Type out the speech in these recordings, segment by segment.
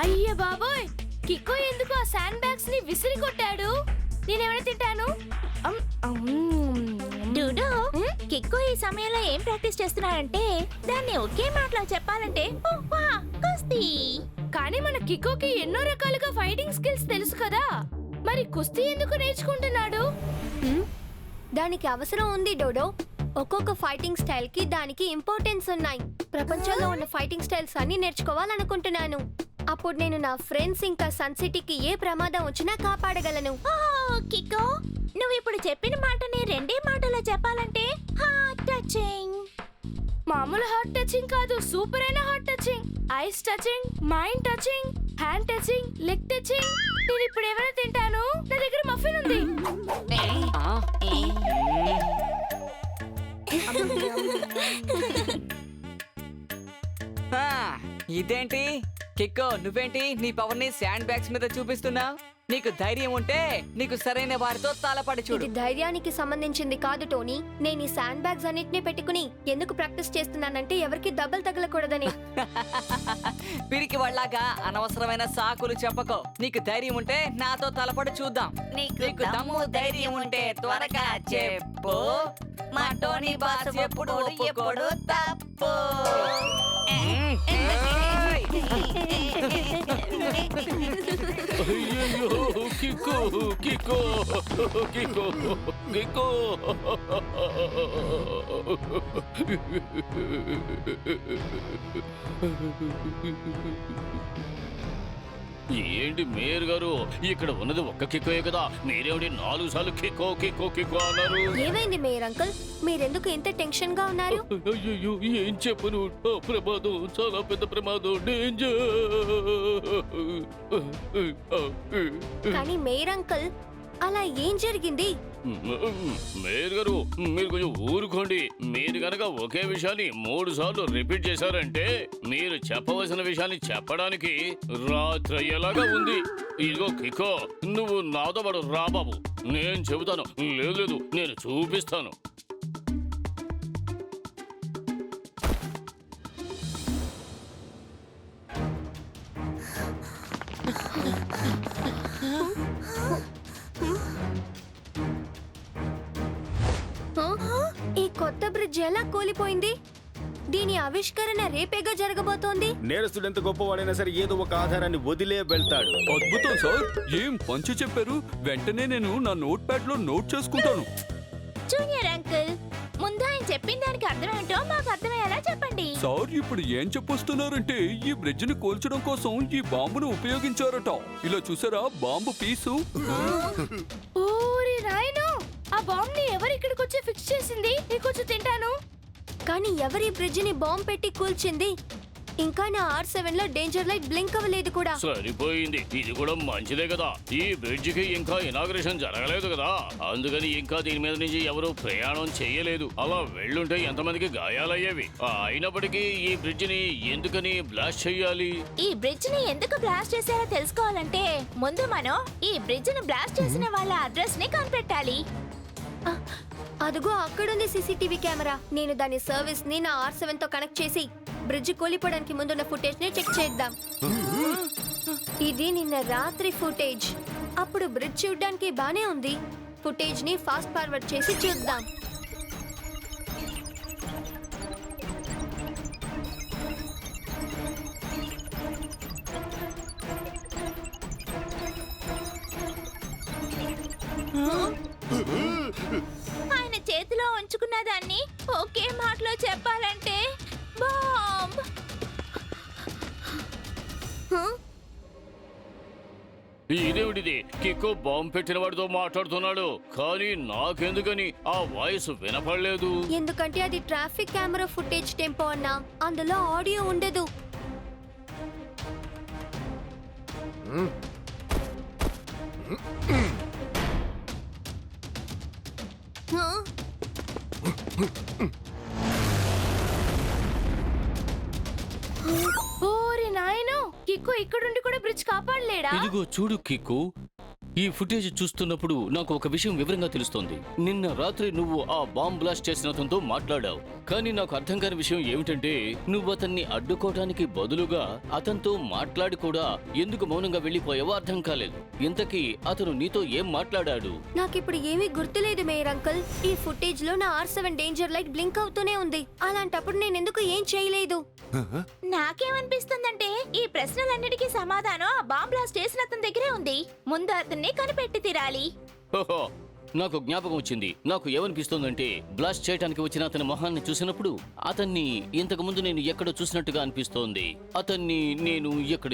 అయ్య బాబోయ్, కిక్కో ఎందుకు ఆ శాండ్ బ్యాగ్స్ ని విసిరి కొట్టాడు? నేనేమైనా తింటాను? డూడు, కిక్కో ఈ సమయంలో ఏం ప్రాక్టీస్ చేస్తున్నాడంటే దాన్ని ఒకే మాటలో చెప్పాలంటే కుస్తీ. కానీ మన కికోకి ఎన్నో రకాలుగా ఫైటింగ్ స్కిల్స్ తెలుసు కదా, మరి కుస్తీ ఎందుకు నేర్చుకుంటున్నాడు? దానికి అవసరం ఉంది డోడో. ఒక్కొక్క ఫైటింగ్ స్టైల్ కి దానికి ఇంపార్టెన్స్ ఉన్నాయి. ప్రపంచంలో ఉన్న ఫైటింగ్ స్టైల్స్ అన్ని నేర్చుకోవాలనుకుంటున్నాను. అప్పుడు నేను నా ఫ్రెండ్స్ ఇంకా సన్ సిటీకి ఏ ప్రమాదం వచ్చినా కాపాడగలను. కిక్కో, నువ్వు ఇప్పుడు చెప్పిన మాటని రెండే మాటలో చెప్పాలంటే హార్ట్ టచింగ్. మామూలు హార్ట్ టచింగ్ కాదు, సూపర్ అయిన heart touching. Ice touching, mind touching, hand touching, leg touching. నేను ఇప్పుడు ఏమైనా తింటాను? నా దగ్గర మఫిన్ ఉంది. ఇదేంటి కిక్కో, నువ్వేంటి నీ పవర్ ని శాండ్ బ్యాగ్స్ మీద చూపిస్తున్నావు? నీకు ధైర్యం ఉంటే నీకు సరైన వారితో తలపడి చూడు. ఇది ధైర్యానికి సంబంధించింది కాదు టోనీ. నేను ఈ శాండ్ బ్యాగ్స్ అన్నిటినీ పెట్టుకుని ఎందుకు ప్రాక్టీస్ చేస్తున్నానంటే ఎవరికి దెబ్బలు తగలకూడదని. పిరికి వాళ్ళగా అనవసరమైన సాకులు చెప్పకో. నీకు ధైర్యం ఉంటే నాతో తలపడి చూద్దాం. నీకు దమ్ము ధైర్యం ఉంటే త్వరగా చెప్పు. మా టోనీ బాస్ ఎప్పుడు ఒప్పుకోడు తప్పు. కిక్కో కిక్కో కిక్కో కిక్కో. ఏంటి మేయర్ గారు, ఇక్కడ ఉన్నది ఒక్క కిక్కోయే కదా, మీరేమిటి 4 సార్లు కిక్కో కిక్కో కిక్కో అన్నారు? ఏమైంది మేయర్ అంకుల్, మీరెందుకు ఇంత టెన్షన్ గా ఉన్నారు? అయ్యో, ఏం చెప్పను, ప్రమాదం, చాలా పెద్ద ప్రమాదం, డేంజర్. కానీ మేయర్ అంకుల్, అలా ఏం జరిగింది? మేయర్ గారు, మీరు కొంచెం ఊరుకోండి. మీరు గనక ఒకే విషయాన్ని 3 సార్లు రిపీట్ చేశారంటే మీరు చెప్పవలసిన విషయాన్ని చెప్పడానికి రాత్రి అయ్యేలాగా ఉంది. ఇదిగో కిక్కో, నువ్వు నాతో పాటు రా బాబు, నేను చెబుతాను. లేదు, నేను చూపిస్తాను. ఈ కొత్త బ్రిడ్జ్ ఎలా కూలిపోయింది? దీని ఆవిష్కరణ రేపేగా జరగబోతోంది. నేరస్తుడు ఎంత గొప్పవాడైనా సరే ఏదో ఒక ఆధారాన్ని వదిలే వెళ్తాడు. అద్భుతం సార్, ఏం పంచి చెప్పారు. వెంటనే నేను నా నోట్ ప్యాడ్ లో నోట్ చేసుకుంటాను. జూనియర్ అంకుల్, ముందు ఆయన చెప్పిన దానికి అర్థమేంటో మాకు అర్థమయ్యేలా చెప్పండి. సార్ ఇప్పుడు ఏం చెప్పొస్తున్నారంటే ఈ బ్రిడ్జ్ ని కూల్చడం కోసం ఈ బాంబును ఉపయోగించారట. ఇలా చూసారా బాంబు పీసు. ఓరి నాయనో, ఆ బాంబ్ ని ఎవరు ఇక్కడికి వచ్చి ఫిక్స్ చేసింది? నేను కొంచెం తింటాను. కానీ ఎవరి బ్రిడ్జ్ ని బాంబ్ పెట్టి కూల్చింది? ఇంకా నా R7 లో డేంజర్ లైట్ బ్లింక్ అవ్వలేదు కూడా. సరిపోయింది, ఇది కూడా మంచిదే కదా. ఈ బ్రిడ్జ్ కి ఇంకా ఇనాగ్రేషన్ జరగలేదు కదా, అందుకని ఇంకా దీని మీద నుంచి ఎవరు ప్రయాణం చేయలేదు. అలా వెళ్ళుంటే ఎంతమందికి గాయాలయ్యేవి. అయినప్పటికీ ఈ బ్రిడ్జ్ ని ఎందుకని బ్లాస్ట్ చెయ్యాలి? ఈ బ్రిడ్జ్ ని ఎందుకు బ్లాస్ట్ చేశారో తెలుసుకోవాలంటే ముందు మనం ఈ బ్రిడ్జ్ ని బ్లాస్ట్ చేసిన వాళ్ళ అడ్రస్ ని కనిపెట్టాలి. అదిగో అక్కడుంది సీసీటీవీ కెమెరా. నేను దాని సర్వీస్ ని నా R7 తో కనెక్ట్ చేసి బ్రిడ్జ్ కూలిపోవడానికి ముందున్న ఫుటేజ్ ని చెక్ చేద్దాం. ఇది నిన్న రాత్రి ఫుటేజ్. అప్పుడు బ్రిడ్జ్ చూడ్డానికి బానే ఉంది. ఫుటేజ్ ని ఫాస్ట్ ఫార్వర్డ్ చేసి చూద్దాం. ఆయన చేతిలో ఉంచుకున్న దాన్ని ఒకే మాటలో చెప్పాలంటే బాంబ్. ఇదేమిటిది? కిక్కో బాంబు పెట్టిన వాడితో మాట్లాడుతున్నాడు, కానీ నాకెందుకని ఆ వాయిస్ వినపడలేదు? ఎందుకంటే అది ట్రాఫిక్ కెమెరా ఫుటేజ్ టెంపో అన్నా, అందులో ఆడియో ఉండదు. ఓరి నాయనో, కిక్కో ఇక్కడుండి కూడా బ్రిడ్జ్ కాపాడలేడా? ఇదిగో చూడు కిక్కు, ఈ ఫుటేజ్ చూస్తున్నప్పుడు నాకు ఒక విషయం వివరంగా తెలుస్తోంది. నిన్న రాత్రి నువ్వు ఆ బాంబ్ బ్లాస్ట్ చేసిన అతనితో మాట్లాడావు. కానీ నాకు అర్థం కాని విషయం ఏమిటంటే నువ్వు అతన్ని అడ్డుకోవటానికి బదులుగా అతనితో మాట్లాడి కూడా ఎందుకు మౌనంగా వెళ్ళిపోయావో అర్థం కాలేదు. ఇంతకీ అతను నీతో ఏం మాట్లాడాడు? నాకిప్పుడు ఏమీ గుర్తులేదు మేయర్ అంకుల్. ఈ ఫుటేజ్ లో నా R7 డేంజర్ లైట్ బ్లింక్ అవుతూనే ఉంది. అలాంటప్పుడు నేను ఎందుకు ఏం చేయలేదు? నాకేమనిపిస్తుందంటే ఈ ప్రశ్నలన్నిటికీ సమాధానం ఆ బాంబ్ బ్లాస్ట్ చేసిన అతని దగ్గరే ఉంది. ముందు అతన్ని కనిపెట్టి తీరాలి. ఓహో, నాకు జ్ఞాపకం వచ్చింది. నాకు ఏమనిపిస్తోందంటే బ్లాస్ట్ చేయడానికి వచ్చిన అతని మొహాన్ని చూసినప్పుడు అతన్ని ఇంతకు ముందు నేను ఎక్కడో చూసినట్టుగా అనిపిస్తోంది. అతన్ని నేను ఎక్కడ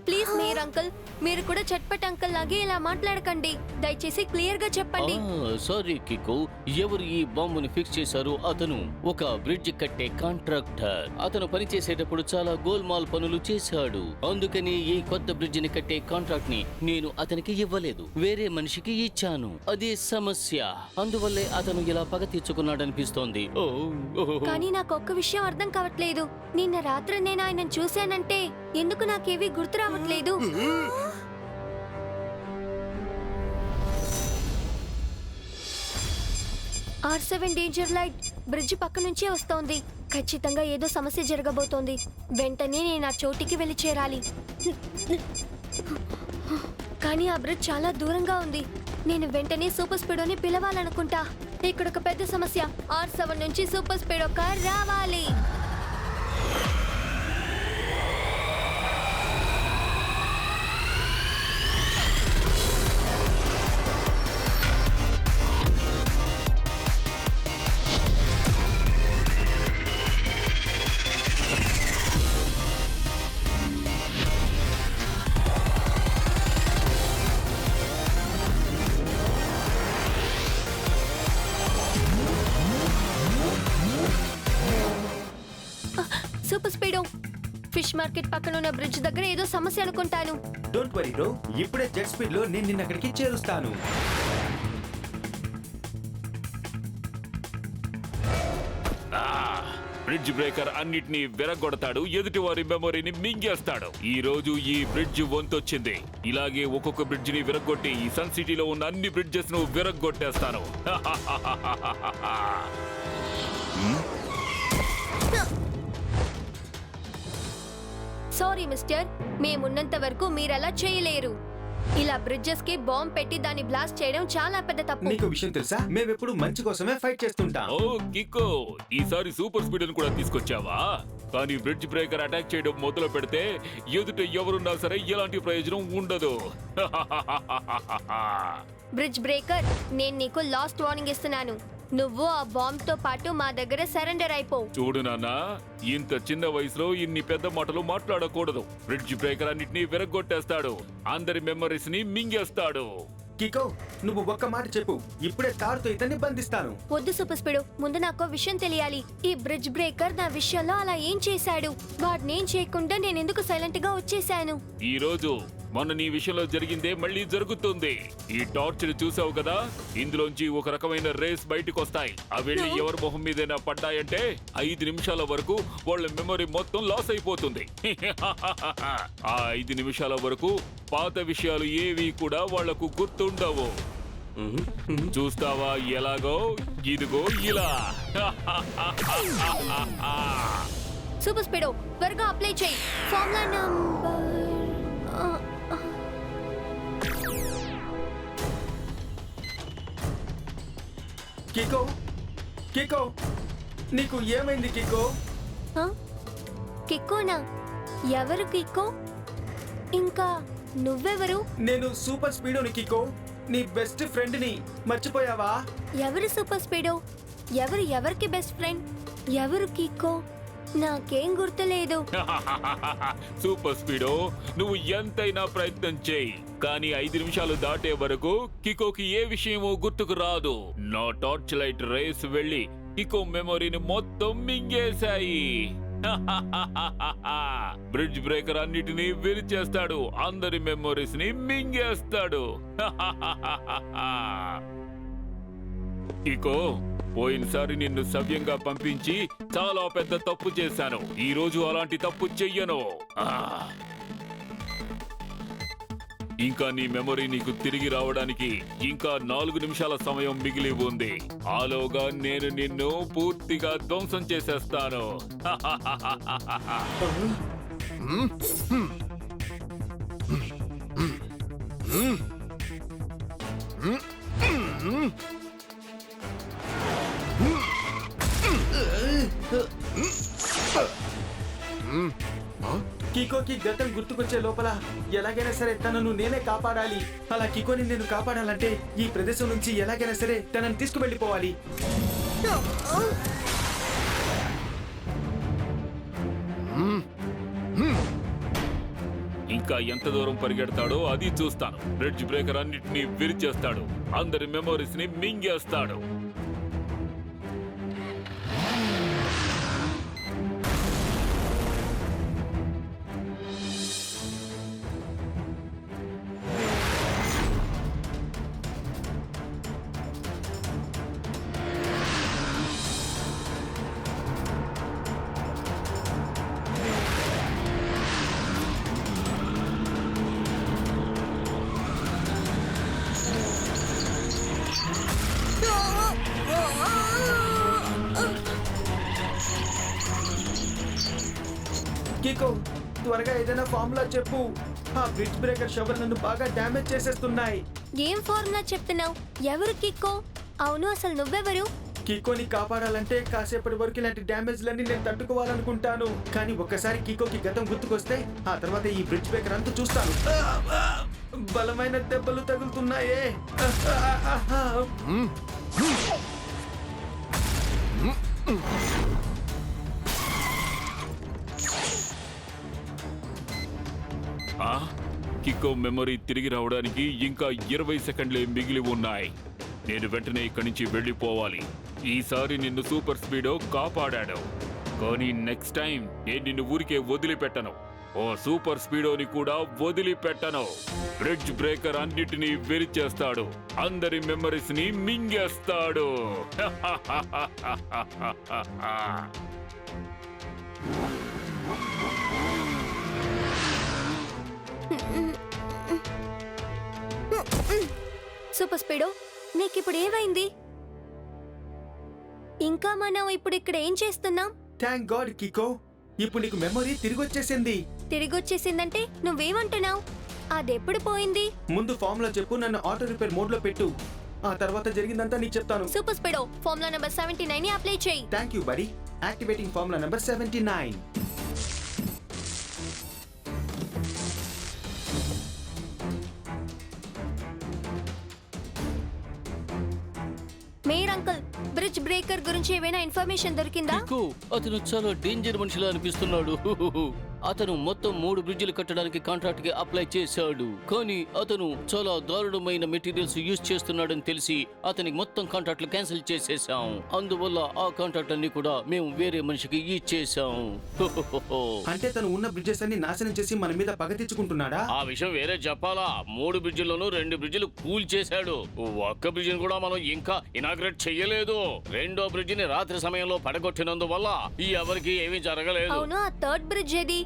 ప్లీజ్ మేయర్ అంకుల్, మీరు కూడా చట్పట్ అంకుల్ లాగే ఇలా మాట్లాడకండి. దయచేసి క్లియర్ గా చెప్పండి. సారీ కికో, ఎవరు ఈ బాంబుని ఫిక్స్ చేశారో అతను ఒక బ్రిడ్జ్ కట్టే కాంట్రాక్టర్. అతను పనిచేసేటప్పుడు చాలా గోల్మాల్ పనులు చేశాడు. అందుకని ఈ కొత్త బ్రిడ్జ్ ని కట్టే కాంట్రాక్ట్ ని నేను అతనికి ఇవ్వలేదు, వేరే మనిషికి ఇచ్చాను. అదే సమస్య. అందువల్లే అతను ఇలా పగ తీర్చుకున్నాడనిపిస్తోంది. కానీ నాకు ఒక్క విషయం అర్థం కావట్లేదు. నిన్న రాత్రి నేను ఆయనను చూశానంటే ఎందుకు నాకేవీ గుర్తు రావట్లేదు? R7 డేంజర్ లైట్ బ్రిడ్జ్ పక్క నుంచే వస్తోంది. ఖచ్చితంగా ఏదో సమస్య జరగబోతోంది. వెంటనే నేను ఆ చోటికి వెళ్ళి చేరాలి. కానీ ఆ బ్రిడ్జ్ చాలా దూరంగా ఉంది. నేను వెంటనే సూపర్ స్పీడోని పిలవాలనుకుంటా. ఇక్కడ ఒక పెద్ద సమస్య. R7 నుంచి సూపర్ స్పీడో కార్ రావాలి. సూపర్ స్పీడో, ఫిష్ మార్కెట్ పక్కన ఉన్న బ్రిడ్జ్ దగ్గర ఏదో సమస్య అనుకుంటాను. డోంట్ వరీ బ్రో, ఇప్పుడే జెట్ స్పీడ్ లో నేను నిన్న అక్కడికి చేరుస్తాను. బ్రిడ్జ్ బ్రేకర్ అన్నిటినీ విరగొడతాడు, ఎదుటి వారి మెమొరీని మింగేస్తాడు. ఈ రోజు ఈ బ్రిడ్జ్ వంతొచ్చింది. ఇలాగే ఒక్కొక్క బ్రిడ్జ్ ని విరగొట్టి ఈ సన్ సిటీలో ఉన్న అన్ని బ్రిడ్జెస్ ను విరగొట్టేస్తాను. సారీ మిస్టర్, మేమున్నంత వరకు మీరలా చేయలేరు. ఇలా బ్రిడ్జెస్ కి బాంబ్ పెట్టి దాన్ని బ్లాస్ట్ చేయడం చాలా పెద్ద తప్పు. నీకు విషయం తెలుసా, మేమెప్పుడు మంచి కోసమే ఫైట్ చేస్తుంటాం. ఓ కిక్కో, ఈసారి సూపర్ స్పీడ్ ను కూడా తీసుకొచ్చావా? కానీ బ్రిడ్జ్ బ్రేకర్ అటాక్ చేయడం మొదలు పెడితే ఎదుట ఎవరున్నా సరే ఎలాంటి ప్రయోజనం ఉండదు. బ్రిడ్జ్ బ్రేకర్, నేను నీకు లాస్ట్ వార్నింగ్ ఇస్తున్నాను. నువ్వు ఆ బాంబ్ తో పాటు మా దగ్గర సరెండర్ అయిపో. చూడు నాన్న, ఇంత చిన్న వయసులో ఇన్ని పెద్ద మాటలు మాట్లాడకూడదు. బ్రిడ్జ్ బ్రేకర్ అన్నిటినీ విరగొట్టేస్తాడు, అందరి మెమరీస్ ని మింగేస్తాడు. కికో, నువ్వు ఒక్క మాట చెప్పు, ఇప్పుడే తాడుతో ఇతన్ని బంధిస్తాను. వద్దు సూపర్ స్పీడో, ముందు నాకు విషయం తెలియాలి. ఈ బ్రిడ్జ్ బ్రేకర్ నా విషయంలో అలా ఏం చేశాడు? వాడినేం చేయకుండా నేను ఎందుకు సైలెంట్ గా వచ్చేసాను? ఈ రోజు మొన్న నీ విషయంలో జరిగిందే మళ్ళీ జరుగుతుంది. ఈ టార్చ్ ని చూసావు కదా, ఇందులోంచి ఒక రకమైన రేస్ బయటకు వస్తాయి. అవి వెళ్ళి ఎవరి మొహం మీదైనా పడ్డాయంటే 5 నిమిషాల వరకు వాళ్ళ మెమరీ మొత్తం లాస్ అయిపోతుంది. ఆ 5 నిమిషాల వరకు పాత విషయాలు ఏవి కూడా వాళ్లకు గుర్తుండవు. చూస్తావా ఎలాగో? ఇదిగో ఇలా. సూపర్ స్పీడో, త్వరగా అప్లై చేయి. ఫార్ములా నంబర్ కికో, కికో, నీకు ఏమైంది కికో? కికోనా? ఎవరు కికో? ఇంకా నువ్వెవరు? నేను సూపర్ స్పీడోని కికో, నీ బెస్ట్ ఫ్రెండ్ ని. మర్చిపోయావా? ఎవరు సూపర్ స్పీడో? ఎవరికి బెస్ట్ ఫ్రెండ్? ఎవరు కికో? నాకేం గుర్తులేదు. సూపర్ స్పీడో, నువ్వు ఎంతైనా ప్రయత్నం చేయి, కానీ 5 నిమిషాలు దాటే వరకు కికోకి ఏ విషయమో గుర్తుకు రాదు. నా టార్చ్ లైట్ రేస్ వెళ్ళి కికో మెమొరీని మొత్తం మింగేశాయి. బ్రిడ్జ్ బ్రేకర్ అన్నిటినీ విరిచేస్తాడు, అందరి మెమొరీస్ ని మింగేస్తాడు. కికో, పోయినసారి నిన్ను సవ్యంగా పంపించి చాలా పెద్ద తప్పు చేశాను. ఈ రోజు అలాంటి తప్పు చెయ్యను. ఇంకా నీ మెమరీ నీకు తిరిగి రావడానికి ఇంకా 4 నిమిషాల సమయం మిగిలి ఉంది. ఆలోగా నేను నిన్ను పూర్తిగా ధ్వంసం చేసేస్తాను. కికోకి గతం గుర్తుకొచ్చే లోపల ఎలాగైనా సరే తనను నేనే కాపాడాలి. అలా కికోని నేను కాపాడాలంటే ఈ ప్రదేశం నుంచి ఎలాగైనా సరే తనని తీసుకువెళ్ళిపోవాలి. ఇంకా ఎంత దూరం పరిగెడతాడో అది చూస్తాను. బ్రిడ్జ్ బ్రేకర్ అన్నిటినీ విరిచేస్తాడు, అందరి మెమోరీస్ ని మింగేస్తాడు. కికో త్వరగా ఏదైనా ఫార్ములా చెప్పు. ఆ బ్రిడ్జ్ బ్రేకర్ షవర్ నన్ను బాగా డ్యామేజ్ చేసేస్తున్నాయి. ఏం ఫార్ములా చెప్తున్నావు? ఎవరు కిక్కో? అవును, అసలు నువ్వెవరు? కికోని కాపాడాలంటే కాసేపటి వరకు ఇలాంటి డ్యామేజ్లన్నీ నేను తట్టుకోవాలనుకుంటాను. కానీ ఒక్కసారి కికోకి గతం గుర్తుకొస్తే ఆ తర్వాత ఈ బ్రిడ్జ్ బ్రేకర్ అంతా చూస్తాను. బలమైన దెబ్బలు తగులుతున్నాయే. కిక్కో మెమరీ తిరిగి రావడానికి ఇంకా 20 సెకండ్లే మిగిలి ఉన్నాయి. నేను వెంటనే ఇక్కడి నుంచి వెళ్ళిపోవాలి. ఈసారి నిన్ను సూపర్ స్పీడో కాపాడాడు, కానీ నెక్స్ట్ టైం నేను నిన్ను ఊరికే వదిలిపెట్టను. ఓ సూపర్ స్పీడోని కూడా వదిలిపెట్టను. బ్రిడ్జ్ బ్రేకర్ అన్నిటినీ విరిచేస్తాడు, అందరి మెమరీస్ ని మింగేస్తాడు. సూపర్ స్పీడో, నీకిప్పుడు ఏమైంది? ఇంకా మనం ఇప్పుడు ఇక్కడ ఏం చేస్తున్నాం? థ్యాంక్ గాడ్ కికో, ఇప్పుడు నీకు మెమరీ తిరిగి వచ్చేసింది. తిరిగొచ్చేసిందంటే నువ్వేమంటున్నావు? అదెప్పుడు పోయింది? ముందు ఫార్ములా చెప్పు, నన్ను ఆటో రిపేర్ మోడ్ లో పెట్టు. ఆ తర్వాత జరిగిందంతా నీకు చెప్తాను. సూపర్ స్పీడో, ఫార్ములా నంబర్ 79 ని అప్లై చేయి. Thank you buddy. Activating formula number 79. Mayor uncle, bridge breaker గురించి ఏమైనా ఇన్ఫర్మేషన్ దొరికిందా? అతను చాలా డేంజర్ మనిషిలా అనిపిస్తున్నాడు. అతను మొత్తం 3 బ్రిడ్జిలు కట్టడానికి కాంట్రాక్ట్ కి అప్లై చేశాడు, కానీ అతను చాలా దారుణమైన మెటీరియల్స్ యూజ్ చేస్తున్నాడని తెలిసి అతనికి మొత్తం కాంట్రాక్ట్లు క్యాన్సిల్ చేసేసాం. అందువల్ల ఆ కాంట్రాక్ట్ అన్ని కూడా మేము వేరే మనిషికి ఇచ్చేసాం. అంటే తను ఉన్న బ్రిడ్జెస్ అన్ని నాశనం చేసి మన మీద పగ తెచ్చుకుంటున్నాడా? ఆ విషయం వేరే చెప్పాలా? 3 బ్రిడ్జిల్లోనూ 2 బ్రిడ్జిలు కూల్ చేశాడు. ఒక్క బ్రిడ్జిని కూడా మనం ఇంకా ఇనాగ్రేట్ చెయ్యలేదు. రెండో బ్రిడ్జిని రాత్రి సమయంలో పడగొట్టినందువల్ల ఎవరికి ఏమీ జరగలేదు. అవును, ఆ థర్డ్ బ్రిడ్జ్ ఏది?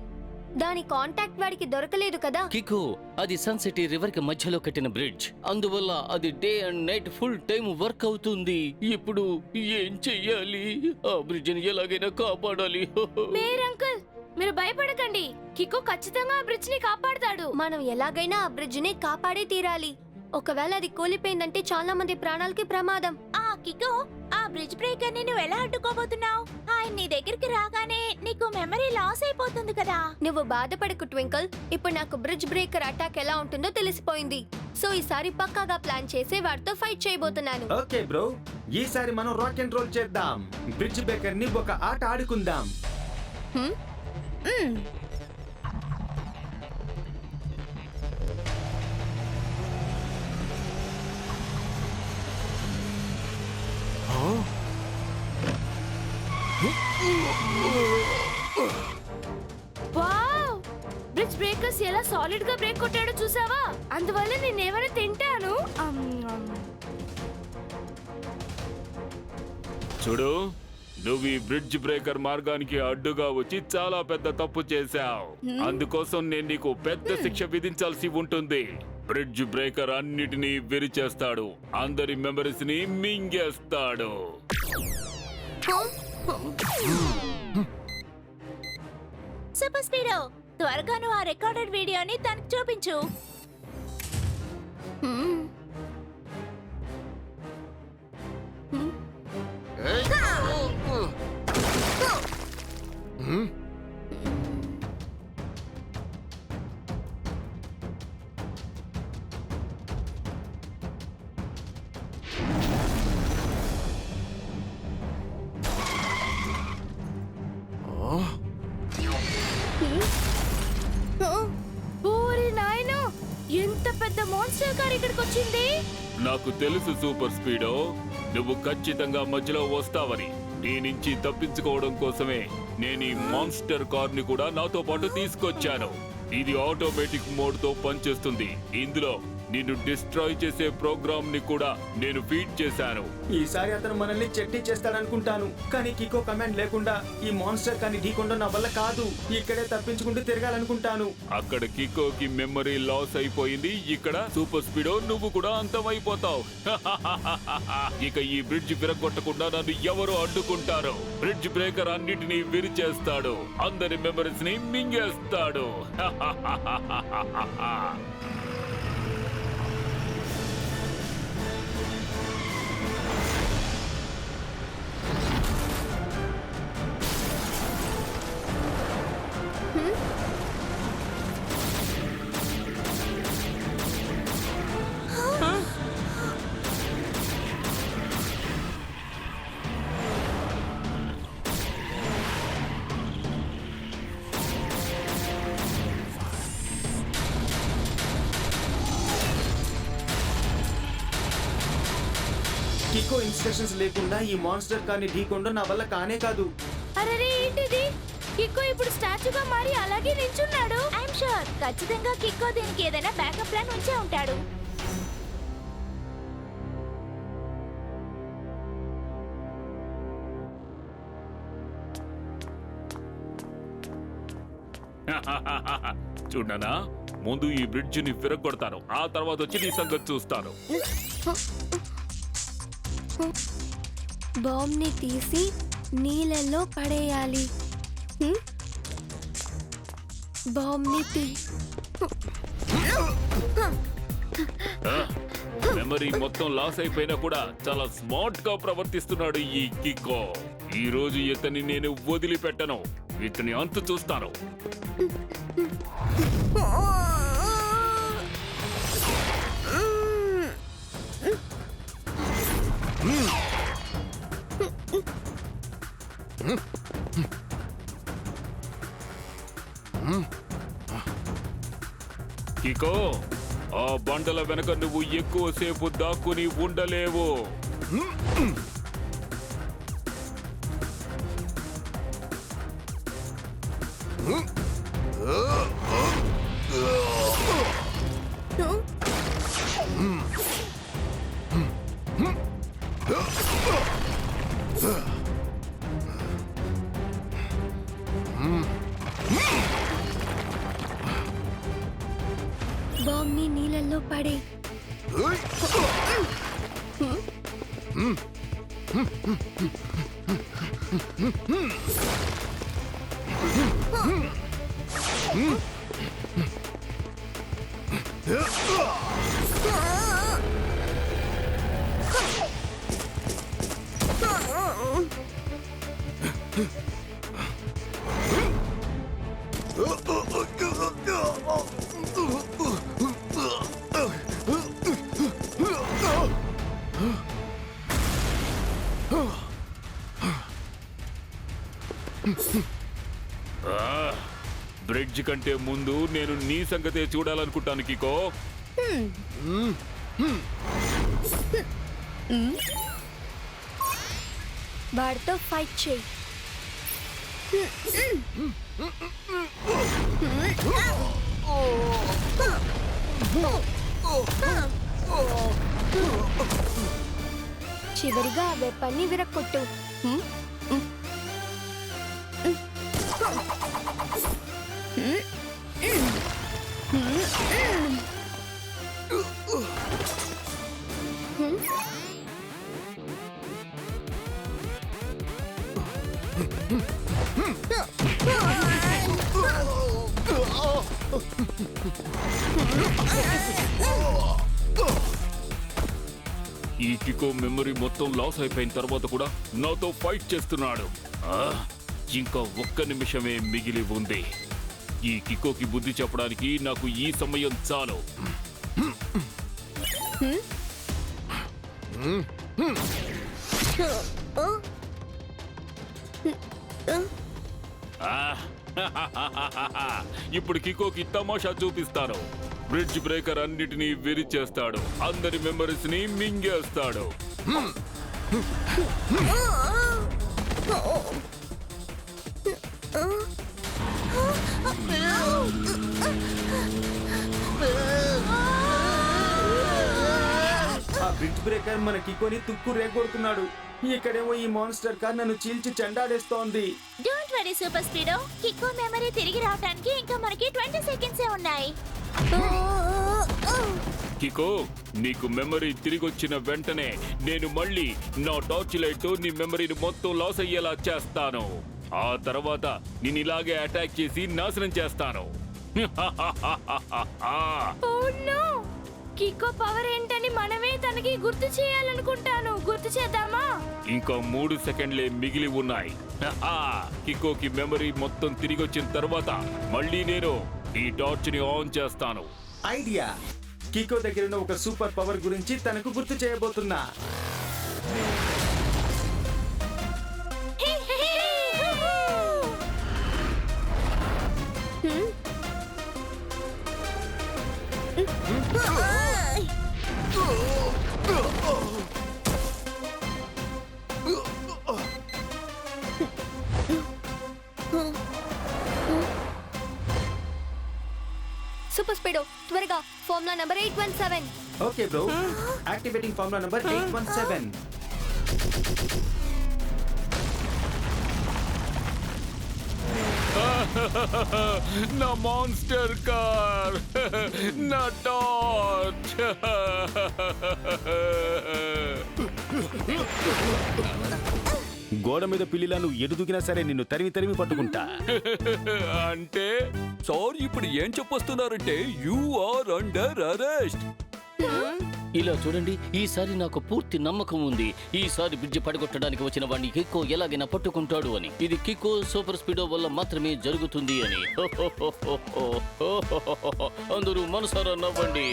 దాని కాంటాక్ట్ వాడికి దొరకలేదు కదా? కికో, అది సన్సిటీ రివర్ కి మధ్యలో కట్టిన బ్రిడ్జ్. అందువల్ల అది day and night full time work అవుతుంది. ఇప్పుడు ఏం చెయ్యాలి? ఆ బ్రిడ్జ్ ని ఎలాగైనా కాపాడాలి. మేయర్ అంకుల్, మీరు భయపడకండి. కికో ఖచ్చితంగా ఆ బ్రిడ్జ్ ని కాపాడతాడు. మనం ఎలాగైనా ఆ బ్రిడ్జ్ ని కాపాడే తీరాలి. ఒకవేళ అది కూలిపోయిందంటే చాలా మంది ప్రాణాలకి ప్రమాదం. కికో, ఆ బ్రిడ్జ్ బ్రేకర్ ని నువ్వు ఎలా అడ్డుకోబోతున్నావు? ఆయన నీ దగ్గరికి రాగానే నీకు మెమరీ లాస్ అయిపోతుంది కదా. నువ్వు బాధపడకు ట్వింకల్, ఇప్పుడు నాకు బ్రిడ్జ్ బ్రేకర్ అటాక్ ఎలా ఉంటుందో తెలిసిపోయింది. సో ఈసారి పక్కాగా ప్లాన్ చేసి వాడితో ఫైట్ చేయబోతున్నాను. ఓకే బ్రో, ఈసారి మనం రాక్ అండ్ రోల్ చేద్దాం. బ్రిడ్జ్ బ్రేకర్ ని ఒక ఆట ఆడుకుందాం. వావ్! బ్రిడ్జ్ బ్రేకర్స్ ఎలా సాలిడ్ గా బ్రేక్ కొట్టాడో చూసావా? అందువల్ల నేనేమైనా తింటాను. చూడు, నువ్వు ఈ బ్రిడ్జ్ బ్రేకర్ మార్గానికి అడ్డుగా వచ్చి చాలా పెద్ద తప్పు చేశావు. అందుకోసం నేను నీకు పెద్ద శిక్ష విధించాల్సి ఉంటుంది. బ్రిడ్జ్ బ్రేకర్ అన్నిటినీ విరిచేస్తాడు, అందరి మెమరీస్ ని మింగేస్తాడు. సూపర్ స్పీడో, త్వరగా నువ్వు ఆ రికార్డెడ్ వీడియోని తనకు చూపించు. ఓరి నాయనో, ఎంత పెద్ద మాన్స్టర్ కార్ ఇక్కడికి వచ్చింది. నాకు తెలుసు సూపర్ స్పీడో, నువ్వు ఖచ్చితంగా మధ్యలో వస్తావని. నీ నుంచి తప్పించుకోవడం కోసమే నేను ఈ మాన్స్టర్ కార్ ని కూడా నాతో పాటు తీసుకొచ్చాను. ఇది ఆటోమేటిక్ మోడ్ తో పనిచేస్తుంది. ఇందులో నిన్ను డిస్ట్రాయ్ చేసే ప్రోగ్రామ్ ని కూడా నేను ఫీడ్ చేశాను. ఈసారి అతను మనల్ని చెట్టి చేస్తాడనుకుంటాను, కానీ కికో కమాండ్ లేకుండా ఈ మాన్స్టర్ కానీ ఢీకొండ నా వల్ల కాదు. ఇక్కడే తప్పించుకుంటూ తిరగాలనుకుంటాను. అక్కడ కికోకి మెమరీ లాస్ అయిపోయింది, ఇక్కడ సూపర్ స్పీడో నువ్వు కూడా అంతమైపోతావు. ఇక ఈ బ్రిడ్జ్ విరగొట్టకుండా నన్ను ఎవరు అడ్డుకుంటారో? బ్రిడ్జ్ బ్రేకర్ అన్నిటినీ విరిచేస్తాడు, అందరి మెమరీస్ ని మింగేస్తాడు. కికో ఇన్స్ట్రక్షన్స్ లేకుండా ఈ మాన్స్టర్ కానీ ఢీకొండ నా వల్ల కానే కాదు. అరే ఏంటిది, కిక్కో ఇప్పుడు స్టాచ్యూగా మారి అలాగే నిల్చున్నాడు. ఐఎమ్ షూర్ ఖచ్చితంగా కిక్కో దీనికి ఏదైనా బ్యాకప్ ప్లాన్ ఉంచే ఉంటాడు. చూడనా, ముందు ఈ బ్రిడ్జ్ ని విరగొడతాను, ఆ తర్వాత వచ్చి నీ సంగతి చూస్తాను. బాంబ్ ని తీసి నీళ్ళల్లో పడేయాలి. బాంబ్ ని మెమరీ మొత్తం లాస్ అయిపోయినా కూడా చాలా స్మార్ట్ గా ప్రవర్తిస్తున్నాడు ఈ కిక్కో. ఈ రోజు ఇతన్ని నేను వదిలిపెట్టను, ఇతని అంతు చూస్తాను. కికో, ఆ బండల వెనక నువ్వు ఎక్కువసేపు దాక్కుని ఉండలేవు. బాంబ్ ని నీళ్ళల్లో పడే. బ్రిడ్జ్ కంటే ముందు నేను నీ సంగతే చూడాలనుకుంటాను కికో. వాడితో ఫైట్ చేయి. చివరిగా ఆ వెపన్ని విరక్కొట్టు. ఈ కికో మెమరీ మొత్తం లాస్ అయిపోయిన తర్వాత కూడా నాతో ఫైట్ చేస్తున్నాడు. ఇంకా ఒక్క నిమిషమే మిగిలి ఉంది. ఈ కికోకి బుద్ధి చెప్పడానికి నాకు ఈ సమయం చాలు. ఇప్పుడు కికోకి తమాషా చూపిస్తాను. బ్రిడ్జ్ బ్రేకర్ అన్నిటినీ విరిచేస్తాడు. అందరి మెమరీస్ ని మింగేస్తాడు. ఆ బ్రిడ్జ్ బ్రేకర్ మన కికోని తుక్కు రేగొడుతున్నాడు. ఇక్కడేమో ఈ మాన్స్టర్ కార్ నన్ను చీల్చి చెండాడేస్తోంది. డోంట్ వరీ సూపర్ స్పీడో, కిక్కో మెమరీ తిరిగి రావడానికి ఇంకా మనకి 20 సెకండ్సే ఉన్నాయి. కికో, నీకు మెమరీ తిరిగొచ్చిన వెంటనే నేను మళ్ళీ నా టార్చ్ లైట్ తో నీ మెమరీని మొత్తం లాస్ అయ్యేలా చేస్తాను. ఆ తర్వాత నేను ఇలాగే అటాక్ చేసి నాశనం చేస్తాను. Oh no! కికో పవర్ ఏంటని మనమే తనకి గుర్తు చేయాలనుకుంటాను. గుర్తు చేద్దామా? ఇంకా 3 సెకండ్లే మిగిలి ఉన్నాయి. కికోకి మెమరీ మొత్తం తిరిగొచ్చిన తర్వాత మళ్ళీ నేను ఈ టార్చ్ ని ఆన్ చేస్తాను. ఐడియా! కికో దగ్గర ఉన్న ఒక సూపర్ పవర్ గురించి తనకు గుర్తు చేయబోతున్నా. సూపర్ స్పీడో, త్వరగా formula number 817. Okay bro, activating formula number 817. నా మాన్స్టర్ కార్, నా టార్చ్. గోడ మీద పిల్లిలా నువ్వు ఎటు దూకినా సరే నిన్ను తరిమి తరిమి పట్టుకుంటా. అంటే సార్ ఇప్పుడు ఏం చెప్పొస్తున్నారంటే యు ఆర్ అండర్ అరెస్ట్. ఇలా చూడండి, ఈసారి నాకు పూర్తి నమ్మకం ఉంది. ఈసారి బ్రిడ్జ్ పడగొట్టడానికి వచ్చిన వాడిని కికో ఎలాగైనా పట్టుకుంటాడు అని. ఇది కికో సూపర్ స్పీడో వల్ల మాత్రమే జరుగుతుంది అని. అందరూ మనసారా నవ్వండి.